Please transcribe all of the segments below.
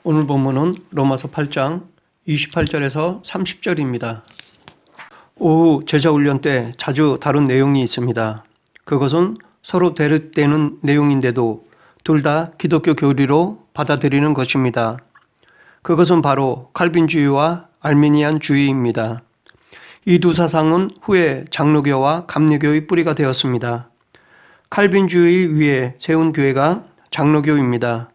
오늘 본문은 로마서 8장 28절에서 30절입니다. 오후 제자훈련 때 자주 다룬 내용이 있습니다. 그것은 서로 대립되는 내용인데도 둘 다 기독교 교리로 받아들이는 것입니다. 그것은 바로 칼빈주의와 알미니안주의입니다. 이 두 사상은 후에 장로교와 감리교의 뿌리가 되었습니다. 칼빈주의 위에 세운 교회가 장로교입니다.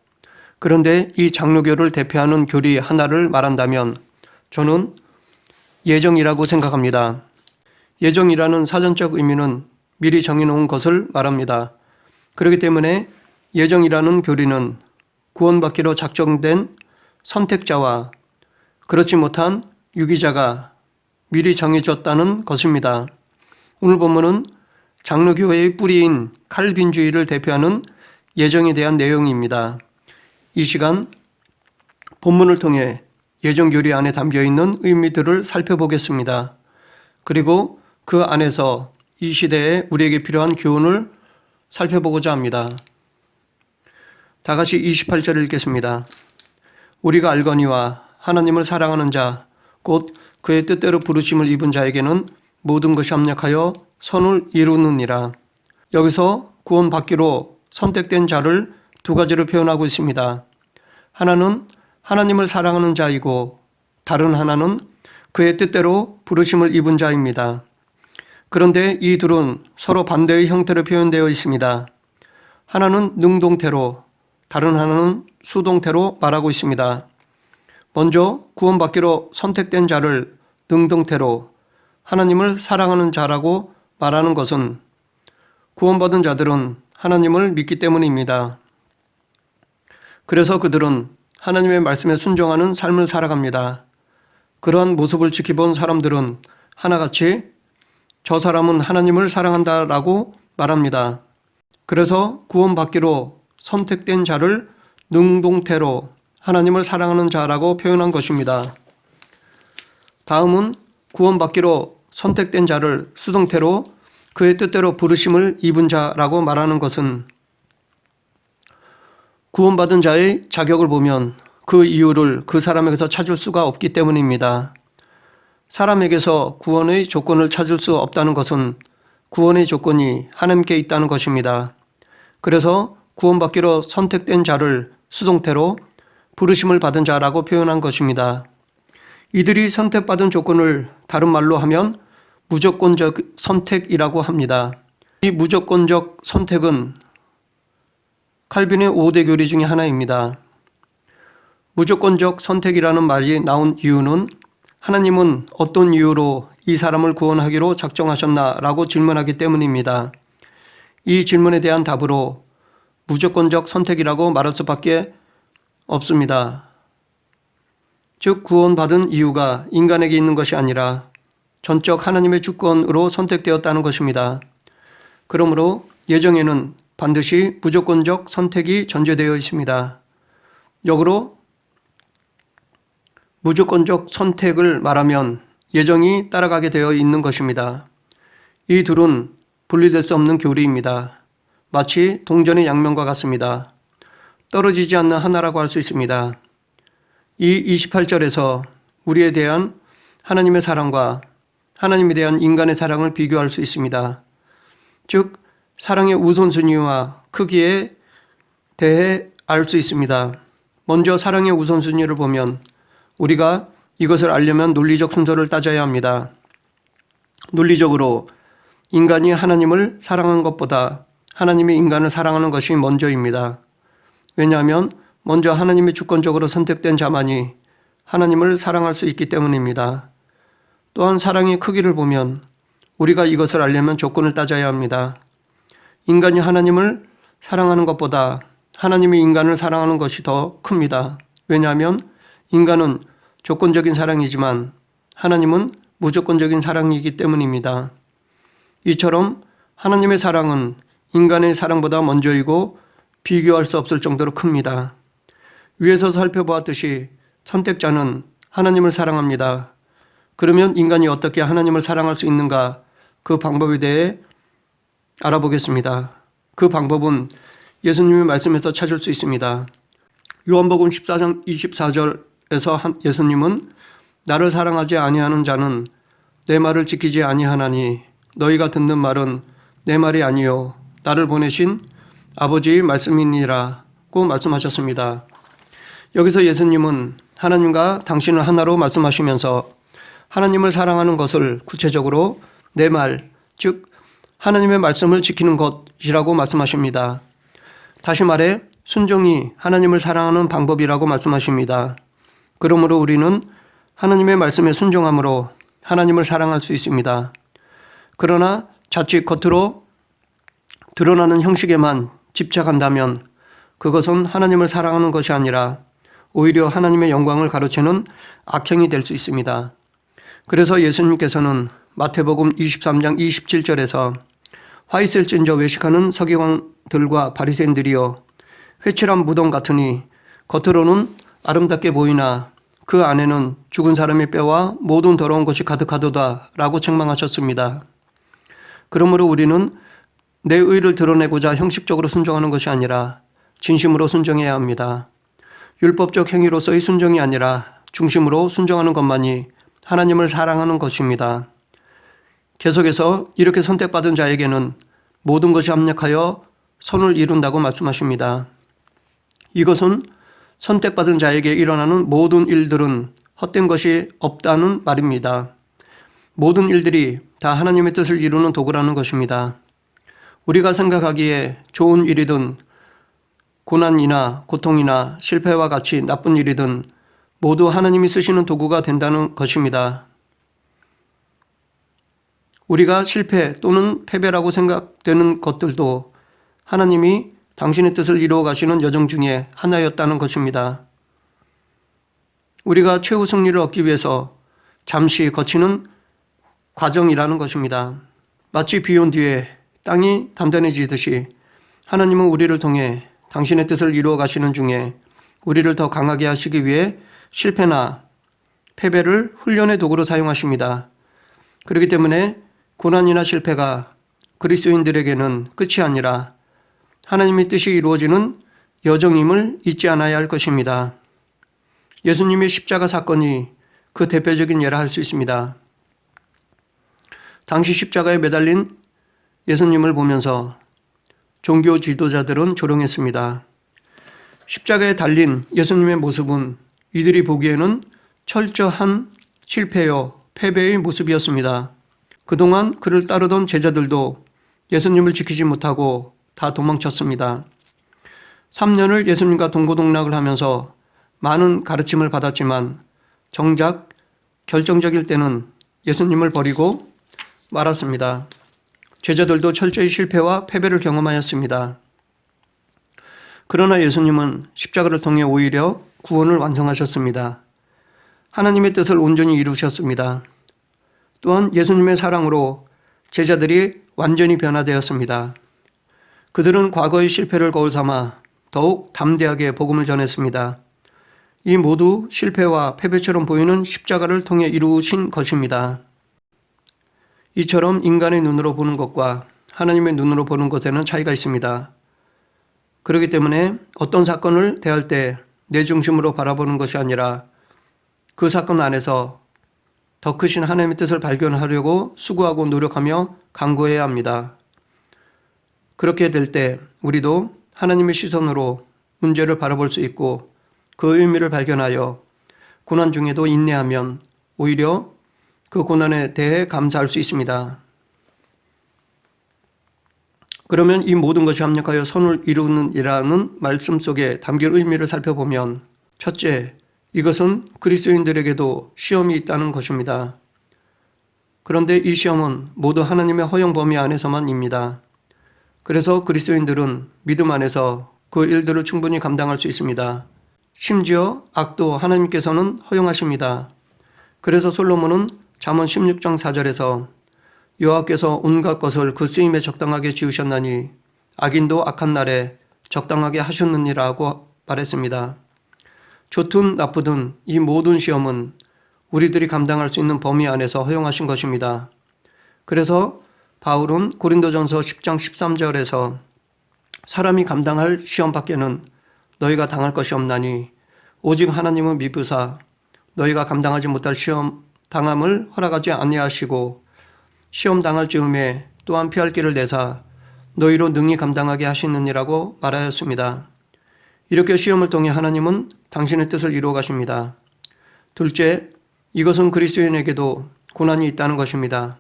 그런데 이 장로교를 대표하는 교리 하나를 말한다면 저는 예정이라고 생각합니다. 예정이라는 사전적 의미는 미리 정해놓은 것을 말합니다. 그렇기 때문에 예정이라는 교리는 구원받기로 작정된 선택자와 그렇지 못한 유기자가 미리 정해졌다는 것입니다. 오늘 본문은 장로교회의 뿌리인 칼빈주의를 대표하는 예정에 대한 내용입니다. 이 시간 본문을 통해 예정교리 안에 담겨있는 의미들을 살펴보겠습니다. 그리고 그 안에서 이 시대에 우리에게 필요한 교훈을 살펴보고자 합니다. 다 같이 28절을 읽겠습니다. 우리가 알거니와 하나님을 사랑하는 자, 곧 그의 뜻대로 부르심을 입은 자에게는 모든 것이 합력하여 선을 이루느니라. 여기서 구원받기로 선택된 자를 두 가지로 표현하고 있습니다. 하나는 하나님을 사랑하는 자이고 다른 하나는 그의 뜻대로 부르심을 입은 자입니다. 그런데 이 둘은 서로 반대의 형태로 표현되어 있습니다. 하나는 능동태로, 다른 하나는 수동태로 말하고 있습니다. 먼저 구원받기로 선택된 자를 능동태로 하나님을 사랑하는 자라고 말하는 것은 구원받은 자들은 하나님을 믿기 때문입니다. 그래서 그들은 하나님의 말씀에 순종하는 삶을 살아갑니다. 그러한 모습을 지켜본 사람들은 하나같이 저 사람은 하나님을 사랑한다라고 말합니다. 그래서 구원받기로 선택된 자를 능동태로 하나님을 사랑하는 자라고 표현한 것입니다. 다음은 구원받기로 선택된 자를 수동태로 그의 뜻대로 부르심을 입은 자라고 말하는 것은 구원받은 자의 자격을 보면 그 이유를 그 사람에게서 찾을 수가 없기 때문입니다. 사람에게서 구원의 조건을 찾을 수 없다는 것은 구원의 조건이 하나님께 있다는 것입니다. 그래서 구원받기로 선택된 자를 수동태로 부르심을 받은 자라고 표현한 것입니다. 이들이 선택받은 조건을 다른 말로 하면 무조건적 선택이라고 합니다. 이 무조건적 선택은 칼빈의 5대 교리 중에 하나입니다. 무조건적 선택이라는 말이 나온 이유는 하나님은 어떤 이유로 이 사람을 구원하기로 작정하셨나라고 질문하기 때문입니다. 이 질문에 대한 답으로 무조건적 선택이라고 말할 수밖에 없습니다. 즉 구원받은 이유가 인간에게 있는 것이 아니라 전적 하나님의 주권으로 선택되었다는 것입니다. 그러므로 예정에는 반드시 무조건적 선택이 전제되어 있습니다. 역으로 무조건적 선택을 말하면 예정이 따라가게 되어 있는 것입니다. 이 둘은 분리될 수 없는 교리입니다. 마치 동전의 양면과 같습니다. 떨어지지 않는 하나라고 할 수 있습니다. 이 28절에서 우리에 대한 하나님의 사랑과 하나님에 대한 인간의 사랑을 비교할 수 있습니다. 즉 사랑의 우선순위와 크기에 대해 알 수 있습니다. 먼저 사랑의 우선순위를 보면 우리가 이것을 알려면 논리적 순서를 따져야 합니다. 논리적으로 인간이 하나님을 사랑한 것보다 하나님이 인간을 사랑하는 것이 먼저입니다. 왜냐하면 먼저 하나님이 주권적으로 선택된 자만이 하나님을 사랑할 수 있기 때문입니다. 또한 사랑의 크기를 보면 우리가 이것을 알려면 조건을 따져야 합니다. 인간이 하나님을 사랑하는 것보다 하나님이 인간을 사랑하는 것이 더 큽니다. 왜냐하면 인간은 조건적인 사랑이지만 하나님은 무조건적인 사랑이기 때문입니다. 이처럼 하나님의 사랑은 인간의 사랑보다 먼저이고 비교할 수 없을 정도로 큽니다. 위에서 살펴보았듯이 선택자는 하나님을 사랑합니다. 그러면 인간이 어떻게 하나님을 사랑할 수 있는가? 그 방법에 대해 알아보겠습니다. 그 방법은 예수님의 말씀에서 찾을 수 있습니다. 요한복음 14장 24절에서 예수님은 나를 사랑하지 아니하는 자는 내 말을 지키지 아니하나니 너희가 듣는 말은 내 말이 아니요 나를 보내신 아버지의 말씀이니라고 말씀하셨습니다. 여기서 예수님은 하나님과 당신을 하나로 말씀하시면서 하나님을 사랑하는 것을 구체적으로 내 말, 즉 하나님의 말씀을 지키는 것이라고 말씀하십니다. 다시 말해 순종이 하나님을 사랑하는 방법이라고 말씀하십니다. 그러므로 우리는 하나님의 말씀에 순종함으로 하나님을 사랑할 수 있습니다. 그러나 자칫 겉으로 드러나는 형식에만 집착한다면 그것은 하나님을 사랑하는 것이 아니라 오히려 하나님의 영광을 가로채는 악행이 될 수 있습니다. 그래서 예수님께서는 마태복음 23장 27절에서 화 있을진저 외식하는 서기관들과 바리새인들이여 회칠한 무덤 같으니 겉으로는 아름답게 보이나 그 안에는 죽은 사람의 뼈와 모든 더러운 것이 가득하도다 라고 책망하셨습니다. 그러므로 우리는 내 의를 드러내고자 형식적으로 순종하는 것이 아니라 진심으로 순종해야 합니다. 율법적 행위로서의 순종이 아니라 중심으로 순종하는 것만이 하나님을 사랑하는 것입니다. 계속해서 이렇게 선택받은 자에게는 모든 것이 합력하여 선을 이룬다고 말씀하십니다. 이것은 선택받은 자에게 일어나는 모든 일들은 헛된 것이 없다는 말입니다. 모든 일들이 다 하나님의 뜻을 이루는 도구라는 것입니다. 우리가 생각하기에 좋은 일이든 고난이나 고통이나 실패와 같이 나쁜 일이든 모두 하나님이 쓰시는 도구가 된다는 것입니다. 우리가 실패 또는 패배라고 생각되는 것들도 하나님이 당신의 뜻을 이루어 가시는 여정 중에 하나였다는 것입니다. 우리가 최후 승리를 얻기 위해서 잠시 거치는 과정이라는 것입니다. 마치 비 온 뒤에 땅이 단단해지듯이 하나님은 우리를 통해 당신의 뜻을 이루어 가시는 중에 우리를 더 강하게 하시기 위해 실패나 패배를 훈련의 도구로 사용하십니다. 그렇기 때문에 고난이나 실패가 그리스도인들에게는 끝이 아니라 하나님의 뜻이 이루어지는 여정임을 잊지 않아야 할 것입니다. 예수님의 십자가 사건이 그 대표적인 예라 할 수 있습니다. 당시 십자가에 매달린 예수님을 보면서 종교 지도자들은 조롱했습니다. 십자가에 달린 예수님의 모습은 이들이 보기에는 철저한 실패요, 패배의 모습이었습니다. 그동안 그를 따르던 제자들도 예수님을 지키지 못하고 다 도망쳤습니다. 3년을 예수님과 동고동락을 하면서 많은 가르침을 받았지만 정작 결정적일 때는 예수님을 버리고 말았습니다. 제자들도 철저히 실패와 패배를 경험하였습니다. 그러나 예수님은 십자가를 통해 오히려 구원을 완성하셨습니다. 하나님의 뜻을 온전히 이루셨습니다. 또한 예수님의 사랑으로 제자들이 완전히 변화되었습니다. 그들은 과거의 실패를 거울 삼아 더욱 담대하게 복음을 전했습니다. 이 모두 실패와 패배처럼 보이는 십자가를 통해 이루신 것입니다. 이처럼 인간의 눈으로 보는 것과 하나님의 눈으로 보는 것에는 차이가 있습니다. 그렇기 때문에 어떤 사건을 대할 때 내 중심으로 바라보는 것이 아니라 그 사건 안에서 더 크신 하나님의 뜻을 발견하려고 수고하고 노력하며 강구해야 합니다. 그렇게 될 때 우리도 하나님의 시선으로 문제를 바라볼 수 있고 그 의미를 발견하여 고난 중에도 인내하면 오히려 그 고난에 대해 감사할 수 있습니다. 그러면 이 모든 것이 합력하여 선을 이루는이라는 말씀 속에 담긴 의미를 살펴보면 첫째, 이것은 그리스도인들에게도 시험이 있다는 것입니다. 그런데 이 시험은 모두 하나님의 허용 범위 안에서만입니다. 그래서 그리스도인들은 믿음 안에서 그 일들을 충분히 감당할 수 있습니다. 심지어 악도 하나님께서는 허용하십니다. 그래서 솔로몬은 잠언 16장 4절에서 여호와께서 온갖 것을 그 쓰임에 적당하게 지으셨나니 악인도 악한 날에 적당하게 하셨느니라고 말했습니다. 좋든 나쁘든 이 모든 시험은 우리들이 감당할 수 있는 범위 안에서 허용하신 것입니다. 그래서 바울은 고린도전서 10장 13절에서 사람이 감당할 시험 밖에는 너희가 당할 것이 없나니 오직 하나님은 미부사 너희가 감당하지 못할 시험 당함을 허락하지 아니하시고 시험 당할 즈음에 또한 피할 길을 내사 너희로 능히 감당하게 하시느니라고 말하였습니다. 이렇게 시험을 통해 하나님은 당신의 뜻을 이루어 가십니다. 둘째, 이것은 그리스도인에게도 고난이 있다는 것입니다.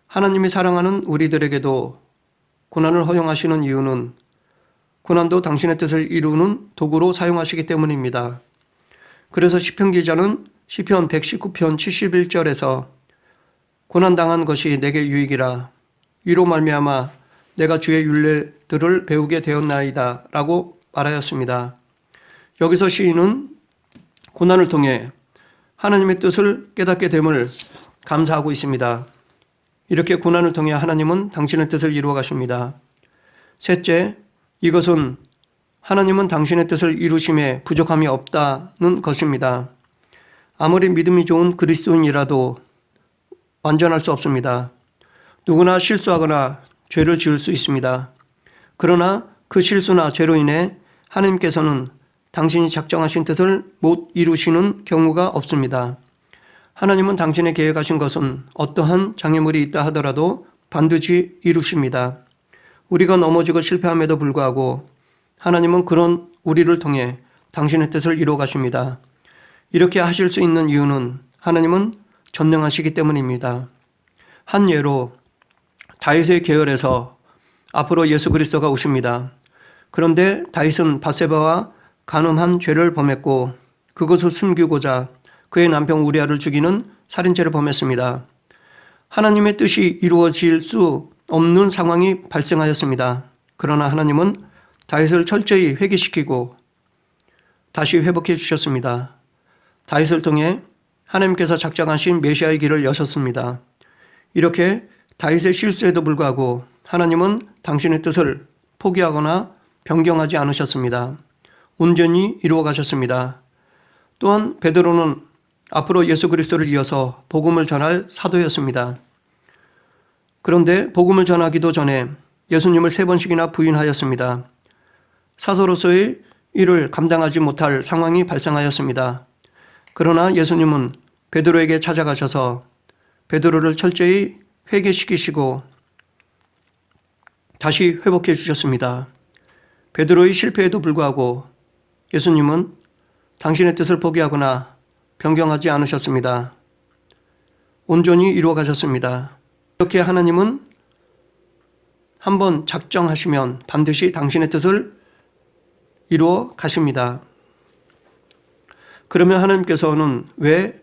하나님이 사랑하는 우리들에게도 고난을 허용하시는 이유는 고난도 당신의 뜻을 이루는 도구로 사용하시기 때문입니다. 그래서 시편 기자는 시편 119편 71절에서 고난당한 것이 내게 유익이라 이로 말미암아 내가 주의 율례들을 배우게 되었나이다 라고 말하였습니다. 여기서 시인은 고난을 통해 하나님의 뜻을 깨닫게 됨을 감사하고 있습니다. 이렇게 고난을 통해 하나님은 당신의 뜻을 이루어 가십니다. 셋째, 이것은 하나님은 당신의 뜻을 이루심에 부족함이 없다는 것입니다. 아무리 믿음이 좋은 그리스도인이라도 완전할 수 없습니다. 누구나 실수하거나 죄를 지을 수 있습니다. 그러나 그 실수나 죄로 인해 하나님께서는 당신이 작정하신 뜻을 못 이루시는 경우가 없습니다. 하나님은 당신의 계획하신 것은 어떠한 장애물이 있다 하더라도 반드시 이루십니다. 우리가 넘어지고 실패함에도 불구하고 하나님은 그런 우리를 통해 당신의 뜻을 이루어 가십니다. 이렇게 하실 수 있는 이유는 하나님은 전능하시기 때문입니다. 한 예로 다윗의 계열에서 앞으로 예수 그리스도가 오십니다. 그런데 다윗은 밧세바와 간음한 죄를 범했고 그것을 숨기고자 그의 남편 우리아를 죽이는 살인죄를 범했습니다. 하나님의 뜻이 이루어질 수 없는 상황이 발생하였습니다. 그러나 하나님은 다윗을 철저히 회개시키고 다시 회복해 주셨습니다. 다윗을 통해 하나님께서 작정하신 메시아의 길을 여셨습니다. 이렇게 다윗의 실수에도 불구하고 하나님은 당신의 뜻을 포기하거나 변경하지 않으셨습니다. 온전히 이루어 가셨습니다. 또한 베드로는 앞으로 예수 그리스도를 이어서 복음을 전할 사도였습니다. 그런데 복음을 전하기도 전에 예수님을 3번씩이나 부인하였습니다. 사도로서의 일을 감당하지 못할 상황이 발생하였습니다. 그러나 예수님은 베드로에게 찾아가셔서 베드로를 철저히 회개시키시고 다시 회복해 주셨습니다. 베드로의 실패에도 불구하고 예수님은 당신의 뜻을 포기하거나 변경하지 않으셨습니다. 온전히 이루어 가셨습니다. 이렇게 하나님은 한번 작정하시면 반드시 당신의 뜻을 이루어 가십니다. 그러면 하나님께서는 왜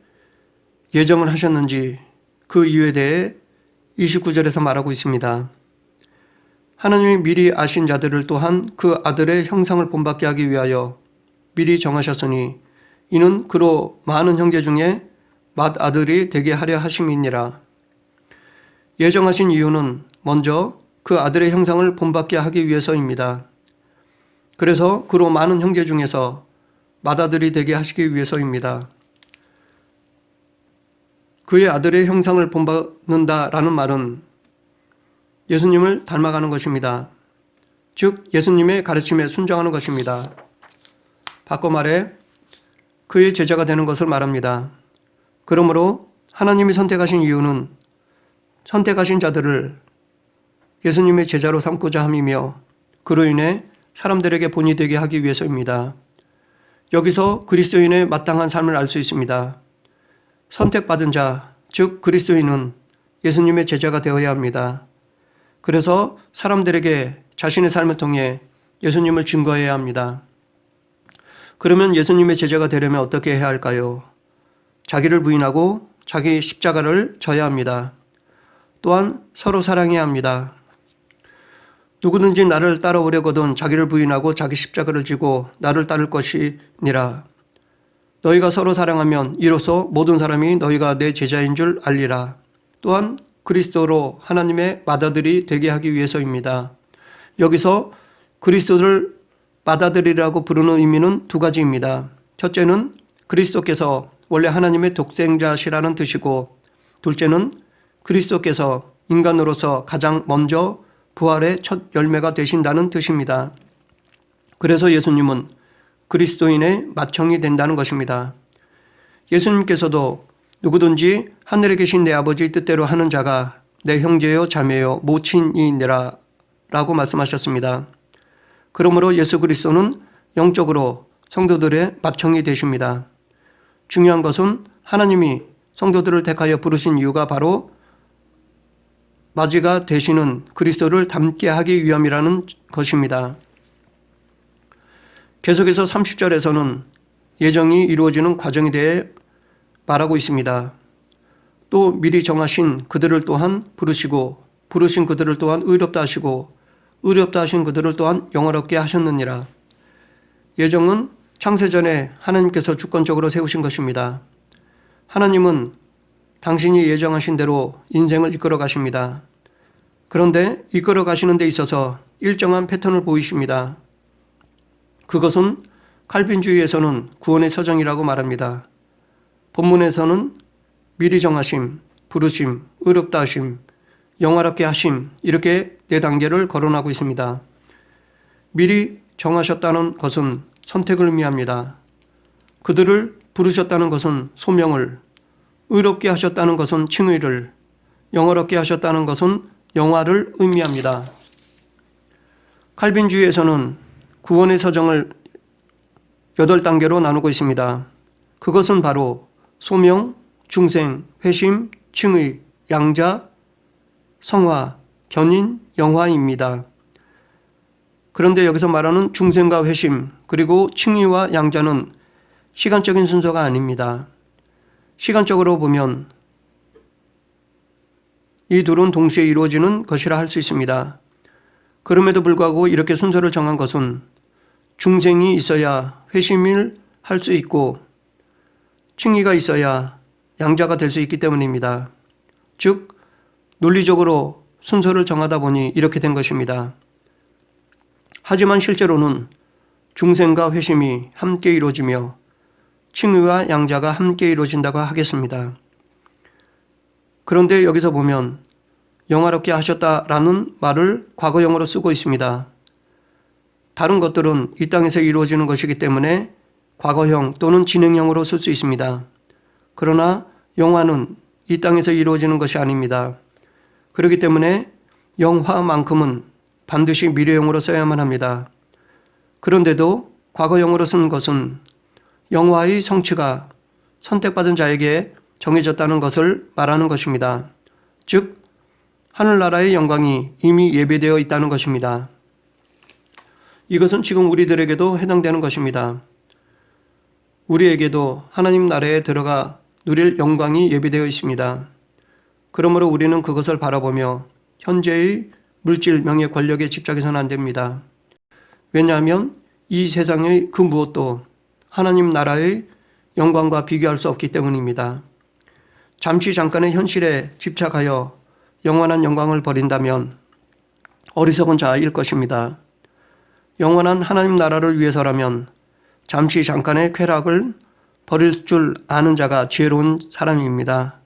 예정을 하셨는지 그 이유에 대해 29절에서 말하고 있습니다. 하나님이 미리 아신 자들을 또한 그 아들의 형상을 본받게 하기 위하여 미리 정하셨으니 이는 그로 많은 형제 중에 맏아들이 되게 하려 하심이니라. 예정하신 이유는 먼저 그 아들의 형상을 본받게 하기 위해서입니다. 그래서 그로 많은 형제 중에서 맏아들이 되게 하시기 위해서입니다. 그의 아들의 형상을 본받는다라는 말은 예수님을 닮아가는 것입니다. 즉 예수님의 가르침에 순종하는 것입니다. 바꿔 말해 그의 제자가 되는 것을 말합니다. 그러므로 하나님이 선택하신 이유는 선택하신 자들을 예수님의 제자로 삼고자 함이며 그로 인해 사람들에게 본이 되게 하기 위해서입니다. 여기서 그리스도인의 마땅한 삶을 알 수 있습니다. 선택받은 자, 즉 그리스도인은 예수님의 제자가 되어야 합니다. 그래서 사람들에게 자신의 삶을 통해 예수님을 증거해야 합니다. 그러면 예수님의 제자가 되려면 어떻게 해야 할까요? 자기를 부인하고 자기 십자가를 져야 합니다. 또한 서로 사랑해야 합니다. 누구든지 나를 따라오려거든 자기를 부인하고 자기 십자가를 지고 나를 따를 것이니라. 너희가 서로 사랑하면 이로써 모든 사람이 너희가 내 제자인 줄 알리라. 또한 그리스도로 하나님의 맏아들이 되게 하기 위해서입니다. 여기서 그리스도를 맏아들이라고 부르는 의미는 두 가지입니다. 첫째는 그리스도께서 원래 하나님의 독생자시라는 뜻이고, 둘째는 그리스도께서 인간으로서 가장 먼저 부활의 첫 열매가 되신다는 뜻입니다. 그래서 예수님은 그리스도인의 맏형이 된다는 것입니다. 예수님께서도 누구든지 하늘에 계신 내 아버지의 뜻대로 하는 자가 내 형제요 자매요 모친이니라 라고 말씀하셨습니다. 그러므로 예수 그리스도는 영적으로 성도들의 맏형이 되십니다. 중요한 것은 하나님이 성도들을 택하여 부르신 이유가 바로 맞이가 되시는 그리스도를 닮게 하기 위함이라는 것입니다. 계속해서 30절에서는 예정이 이루어지는 과정에 대해 말하고 있습니다. 또 미리 정하신 그들을 또한 부르시고 부르신 그들을 또한 의롭다 하시고 의롭다 하신 그들을 또한 영화롭게 하셨느니라. 예정은 창세전에 하나님께서 주권적으로 세우신 것입니다. 하나님은 당신이 예정하신 대로 인생을 이끌어 가십니다. 그런데 이끌어 가시는 데 있어서 일정한 패턴을 보이십니다. 그것은 칼빈주의에서는 구원의 서정이라고 말합니다. 본문에서는 미리 정하심, 부르심, 의롭다 하심, 영화롭게 하심 이렇게 4단계를 거론하고 있습니다. 미리 정하셨다는 것은 선택을 의미합니다. 그들을 부르셨다는 것은 소명을, 의롭게 하셨다는 것은 칭의를, 영화롭게 하셨다는 것은 영화를 의미합니다. 칼빈주의에서는 구원의 서정을 8단계로 나누고 있습니다. 그것은 바로 소명, 중생, 회심, 칭의, 양자, 성화, 견인, 영화입니다. 그런데 여기서 말하는 중생과 회심 그리고 칭의와 양자는 시간적인 순서가 아닙니다. 시간적으로 보면 이 둘은 동시에 이루어지는 것이라 할 수 있습니다. 그럼에도 불구하고 이렇게 순서를 정한 것은 중생이 있어야 회심을 할 수 있고 칭의가 있어야 양자가 될 수 있기 때문입니다. 즉 논리적으로 순서를 정하다 보니 이렇게 된 것입니다. 하지만 실제로는 중생과 회심이 함께 이루어지며 칭의와 양자가 함께 이루어진다고 하겠습니다. 그런데 여기서 보면 영화롭게 하셨다라는 말을 과거형으로 쓰고 있습니다. 다른 것들은 이 땅에서 이루어지는 것이기 때문에 과거형 또는 진행형으로 쓸 수 있습니다. 그러나 영화는 이 땅에서 이루어지는 것이 아닙니다. 그렇기 때문에 영화만큼은 반드시 미래형으로 써야만 합니다. 그런데도 과거형으로 쓴 것은 영화의 성취가 선택받은 자에게 정해졌다는 것을 말하는 것입니다. 즉 하늘나라의 영광이 이미 예배되어 있다는 것입니다. 이것은 지금 우리들에게도 해당되는 것입니다. 우리에게도 하나님 나라에 들어가 누릴 영광이 예비되어 있습니다. 그러므로 우리는 그것을 바라보며 현재의 물질, 명예, 권력에 집착해서는 안 됩니다. 왜냐하면 이 세상의 그 무엇도 하나님 나라의 영광과 비교할 수 없기 때문입니다. 잠시 잠깐의 현실에 집착하여 영원한 영광을 버린다면 어리석은 자일 것입니다. 영원한 하나님 나라를 위해서라면 잠시 잠깐의 쾌락을 버릴 줄 아는 자가 지혜로운 사람입니다.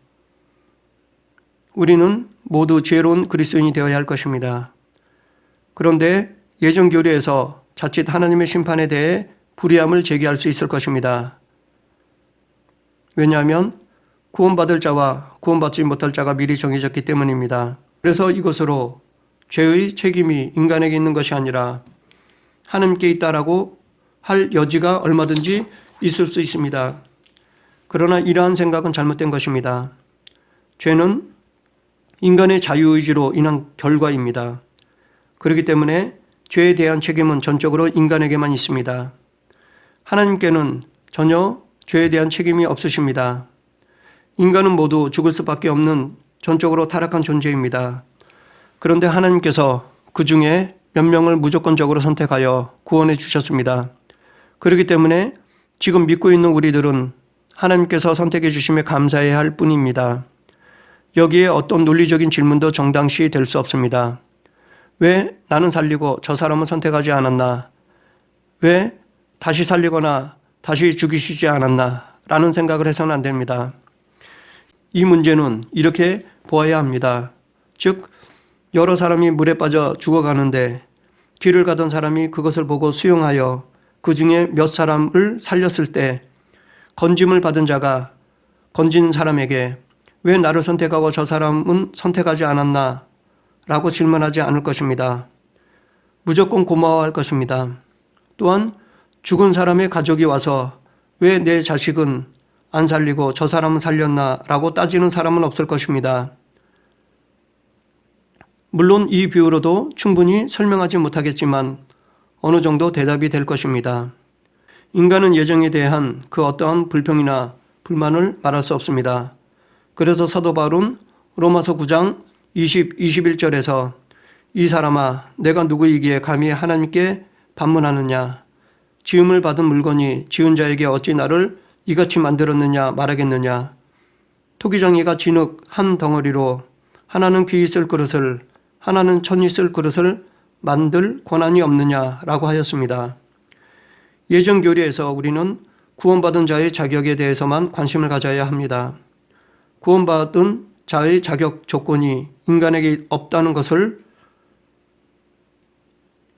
우리는 모두 지혜로운 그리스도인이 되어야 할 것입니다. 그런데 예정교리에서 자칫 하나님의 심판에 대해 불의함을 제기할 수 있을 것입니다. 왜냐하면 구원받을 자와 구원받지 못할 자가 미리 정해졌기 때문입니다. 그래서 이것으로 죄의 책임이 인간에게 있는 것이 아니라 하나님께 있다라고 할 여지가 얼마든지 있을 수 있습니다. 그러나 이러한 생각은 잘못된 것입니다. 죄는 인간의 자유의지로 인한 결과입니다. 그렇기 때문에 죄에 대한 책임은 전적으로 인간에게만 있습니다. 하나님께는 전혀 죄에 대한 책임이 없으십니다. 인간은 모두 죽을 수밖에 없는 전적으로 타락한 존재입니다. 그런데 하나님께서 그 중에 몇 명을 무조건적으로 선택하여 구원해 주셨습니다. 그렇기 때문에 지금 믿고 있는 우리들은 하나님께서 선택해 주심에 감사해야 할 뿐입니다. 여기에 어떤 논리적인 질문도 정당시 될 수 없습니다. 왜 나는 살리고 저 사람은 선택하지 않았나? 왜 다시 살리거나 다시 죽이시지 않았나? 라는 생각을 해서는 안 됩니다. 이 문제는 이렇게 보아야 합니다. 즉 여러 사람이 물에 빠져 죽어가는데 길을 가던 사람이 그것을 보고 수용하여 그 중에 몇 사람을 살렸을 때 건짐을 받은 자가 건진 사람에게 왜 나를 선택하고 저 사람은 선택하지 않았나? 라고 질문하지 않을 것입니다. 무조건 고마워할 것입니다. 또한 죽은 사람의 가족이 와서 왜 내 자식은 안 살리고 저 사람은 살렸나? 라고 따지는 사람은 없을 것입니다. 물론 이 비유로도 충분히 설명하지 못하겠지만 어느 정도 대답이 될 것입니다. 인간은 예정에 대한 그 어떠한 불평이나 불만을 말할 수 없습니다. 그래서 사도 바울은 로마서 9장 20, 21절에서 이 사람아 내가 누구이기에 감히 하나님께 반문하느냐 지음을 받은 물건이 지은 자에게 어찌 나를 이같이 만들었느냐 말하겠느냐 토기장이가 진흙 한 덩어리로 하나는 귀 있을 그릇을 하나는 천 있을 그릇을 만들 권한이 없느냐라고 하였습니다. 예정 교리에서 우리는 구원받은 자의 자격에 대해서만 관심을 가져야 합니다. 구원받은 자의 자격 조건이 인간에게 없다는 것을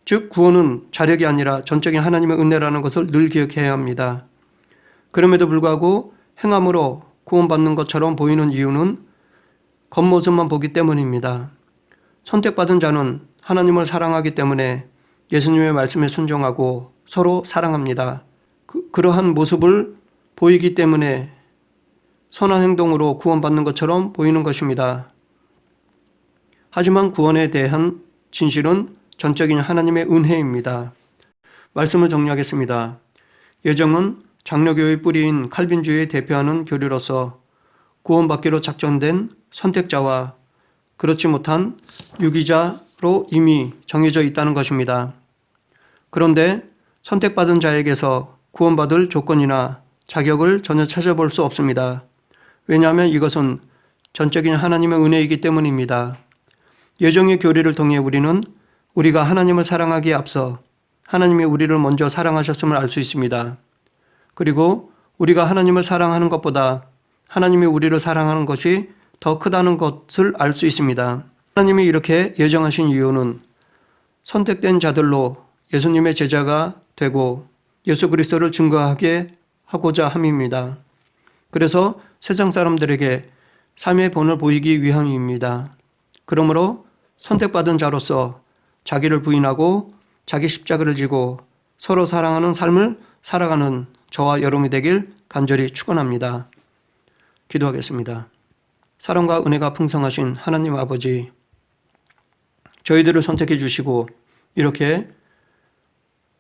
즉 구원은 자력이 아니라 전적인 하나님의 은혜라는 것을 늘 기억해야 합니다. 그럼에도 불구하고 행함으로 구원받는 것처럼 보이는 이유는 겉모습만 보기 때문입니다. 선택받은 자는 하나님을 사랑하기 때문에 예수님의 말씀에 순종하고 서로 사랑합니다. 그러한 모습을 보이기 때문에 선한 행동으로 구원받는 것처럼 보이는 것입니다. 하지만 구원에 대한 진실은 전적인 하나님의 은혜입니다. 말씀을 정리하겠습니다. 예정은 장로교의 뿌리인 칼빈주의의 대표하는 교리로서 구원받기로 작정된 선택자와 그렇지 못한 유기자로 이미 정해져 있다는 것입니다. 그런데 선택받은 자에게서 구원받을 조건이나 자격을 전혀 찾아볼 수 없습니다. 왜냐하면 이것은 전적인 하나님의 은혜이기 때문입니다. 예정의 교리를 통해 우리는 우리가 하나님을 사랑하기에 앞서 하나님이 우리를 먼저 사랑하셨음을 알 수 있습니다. 그리고 우리가 하나님을 사랑하는 것보다 하나님이 우리를 사랑하는 것이 더 크다는 것을 알 수 있습니다. 하나님이 이렇게 예정하신 이유는 선택된 자들로 예수님의 제자가 되고 예수 그리스도를 증거하게 하고자 함입니다. 그래서 세상 사람들에게 삶의 본을 보이기 위함입니다. 그러므로 선택받은 자로서 자기를 부인하고 자기 십자가를 지고 서로 사랑하는 삶을 살아가는 저와 여러분이 되길 간절히 축원합니다. 기도하겠습니다. 사랑과 은혜가 풍성하신 하나님 아버지, 저희들을 선택해 주시고 이렇게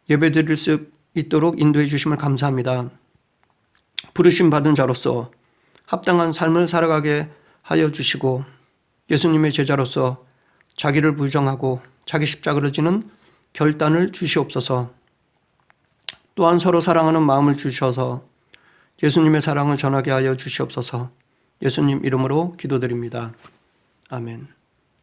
예배드릴 수 있도록 인도해 주심을 감사합니다. 부르심 받은 자로서 합당한 삶을 살아가게 하여 주시고 예수님의 제자로서 자기를 부정하고 자기 십자가를 지는 결단을 주시옵소서. 또한 서로 사랑하는 마음을 주셔서 예수님의 사랑을 전하게 하여 주시옵소서. 예수님 이름으로 기도드립니다. 아멘.